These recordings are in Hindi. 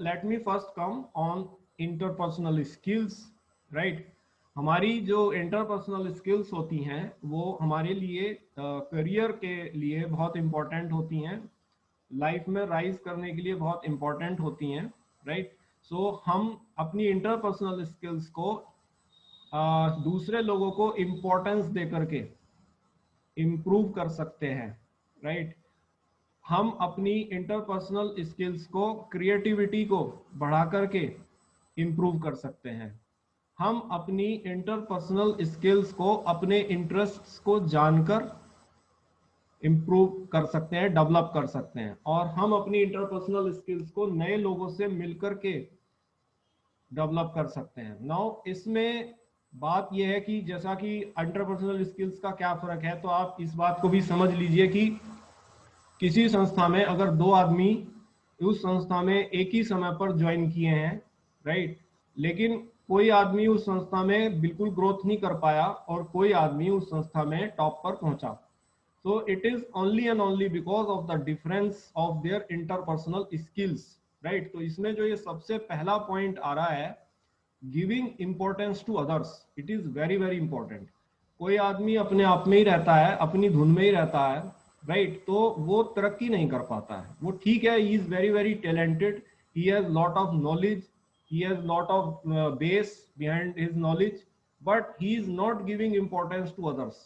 Let me first come on interpersonal skills, right. हमारी जो इंटरपर्सनल स्किल्स होती हैं वो हमारे लिए करियर के लिए बहुत इंपॉर्टेंट होती हैं, लाइफ में राइज करने के लिए बहुत इंपॉर्टेंट होती हैं, राइट। सो हम अपनी इंटरपर्सनल स्किल्स को दूसरे लोगों को इम्पोर्टेंस दे करके इम्प्रूव कर सकते हैं, राइट। हम अपनी इंटरपर्सनल स्किल्स को, क्रिएटिविटी को बढ़ा करके इम्प्रूव कर सकते हैं। हम अपनी इंटरपर्सनल स्किल्स को अपने इंटरेस्ट्स को जानकर इम्प्रूव कर सकते हैं, डेवलप कर सकते हैं, और हम अपनी इंटरपर्सनल स्किल्स को नए लोगों से मिलकर के डेवलप कर सकते हैं। नाउ इसमें बात यह है कि जैसा कि इंटरपर्सनल स्किल्स का क्या फर्क है, तो आप इस बात को भी समझ लीजिए कि किसी संस्था में अगर दो आदमी उस संस्था में एक ही समय पर ज्वाइन किए हैं, राइट, लेकिन कोई आदमी उस संस्था में बिल्कुल ग्रोथ नहीं कर पाया और कोई आदमी उस संस्था में टॉप पर पहुंचा, so it is only and only because of the difference of their interpersonal skills, right। तो इसमें जो ये सबसे पहला पॉइंट आ रहा है, giving importance to others, it is very very important. कोई आदमी अपने आप में ही रहता है, अपनी धुन में ही रहता है, राइट, तो वो तरक्की नहीं कर पाता है। वो ठीक है, he is very very talented, he has lot of knowledge, he has lot of base behind his knowledge, but he is not giving importance to others,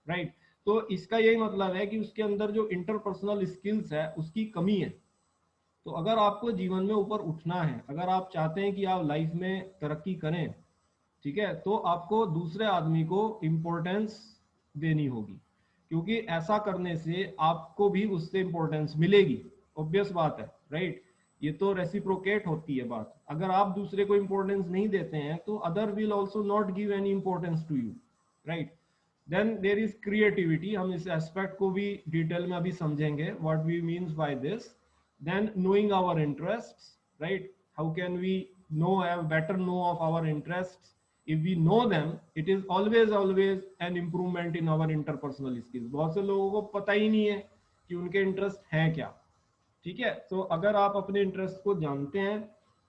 right। तो इसका यही मतलब है कि उसके अंदर जो इंटरपर्सनल स्किल्स है उसकी कमी है। तो अगर आपको जीवन में ऊपर उठना है, अगर आप चाहते हैं कि आप लाइफ में तरक्की करें, ठीक है, तो आपको दूसरे आदमी को इम्पोर्टेंस देनी होगी, क्योंकि ऐसा करने से आपको भी उससे इम्पोर्टेंस मिलेगी। ऑब्वियस बात है, राइट। ये तो रेसिप्रोकेट होती है बात। अगर आप दूसरे को इम्पोर्टेंस नहीं देते हैं तो other will also not give any importance to you, right. Then there is creativity. हम इस एस्पेक्ट को भी डिटेल में अभी समझेंगे, what we means by this. then knowing our interests, right, how can we have better know of our interests? If we know them, it is always an improvement in our interpersonal skills। बहुत से लोगों को पता ही नहीं है कि उनके इंटरेस्ट हैं क्या, ठीक है। तो अगर आप अपने इंटरेस्ट को जानते हैं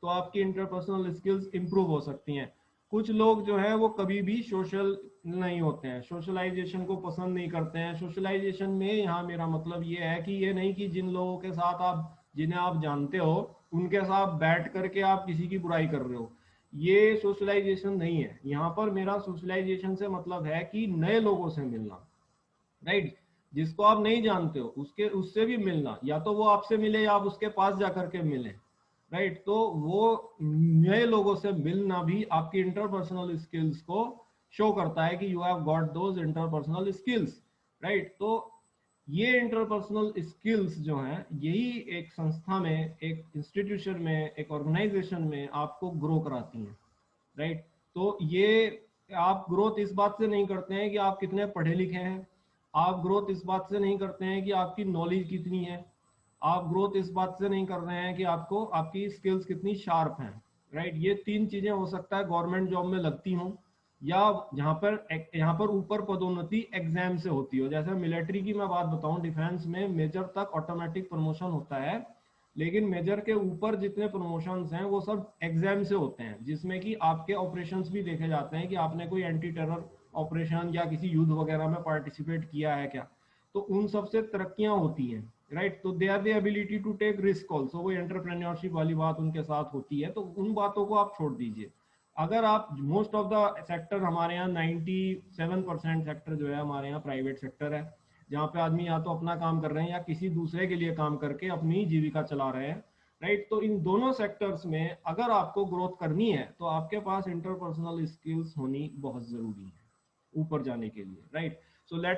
तो आपकी इंटरपर्सनल स्किल्स इंप्रूव हो सकती हैं। कुछ लोग जो है वो कभी भी सोशल नहीं होते हैं, सोशलाइजेशन को पसंद नहीं करते हैं। सोशलाइजेशन में यहाँ मेरा मतलब ये है कि ये नहीं कि जिन लोगों के साथ आप, जिन्हें आप जानते हो, उनके साथ बैठ करके आप किसी की बुराई कर रहे हो, ये सोशलाइजेशन नहीं है। यहाँ पर मेरा सोशलाइजेशन से मतलब है कि नए लोगों से मिलना, राइट। जिसको आप नहीं जानते हो उसके उससे भी मिलना, या तो वो आपसे मिले या आप उसके पास जाकर के मिले, राइट। तो वो नए लोगों से मिलना भी आपकी इंटरपर्सनल स्किल्स को शो करता है कि you have got those interpersonal skills, right. तो ये इंटरपर्सनल स्किल्स जो हैं, यही एक संस्था में, एक इंस्टीट्यूशन में, एक ऑर्गेनाइजेशन में आपको ग्रो कराती हैं, राइट। तो ये आप ग्रोथ इस बात से नहीं करते हैं कि आप कितने पढ़े लिखे हैं, आप ग्रोथ इस बात से नहीं करते हैं कि आपकी नॉलेज कितनी है, आप ग्रोथ इस बात से नहीं कर रहे हैं कि आपको आपकी स्किल्स कितनी शार्प हैं, राइट। ये तीन चीजें हो सकता है गवर्नमेंट जॉब में लगती हों, या यहाँ पर ऊपर पदोन्नति एग्जाम से होती हो। जैसे मिलिट्री की मैं बात बताऊं, डिफेंस में मेजर तक ऑटोमेटिक प्रमोशन होता है, लेकिन मेजर के ऊपर जितने प्रमोशंस हैं वो सब एग्जाम से होते हैं, जिसमें कि आपके ऑपरेशंस भी देखे जाते हैं कि आपने कोई एंटी टेरर ऑपरेशन या किसी युद्ध वगैरह में पार्टिसिपेट किया है क्या। तो उन सबसे तरक्कियां होती हैं, राइट। तो they are the ability to take risk also, वो एंटरप्रेन्योरशिप वाली बात उनके साथ होती है। तो उन बातों को आप छोड़ दीजिए। अगर आप, मोस्ट ऑफ द सेक्टर हमारे यहाँ 97% सेक्टर जो है हमारे यहाँ प्राइवेट सेक्टर है, जहाँ पे आदमी या तो अपना काम कर रहे हैं या किसी दूसरे के लिए काम करके अपनी जीविका चला रहे हैं, राइट। तो इन दोनों सेक्टर्स में अगर आपको ग्रोथ करनी है तो आपके पास इंटरपर्सनल स्किल्स होनी बहुत जरूरी है ऊपर जाने के लिए, राइट। So let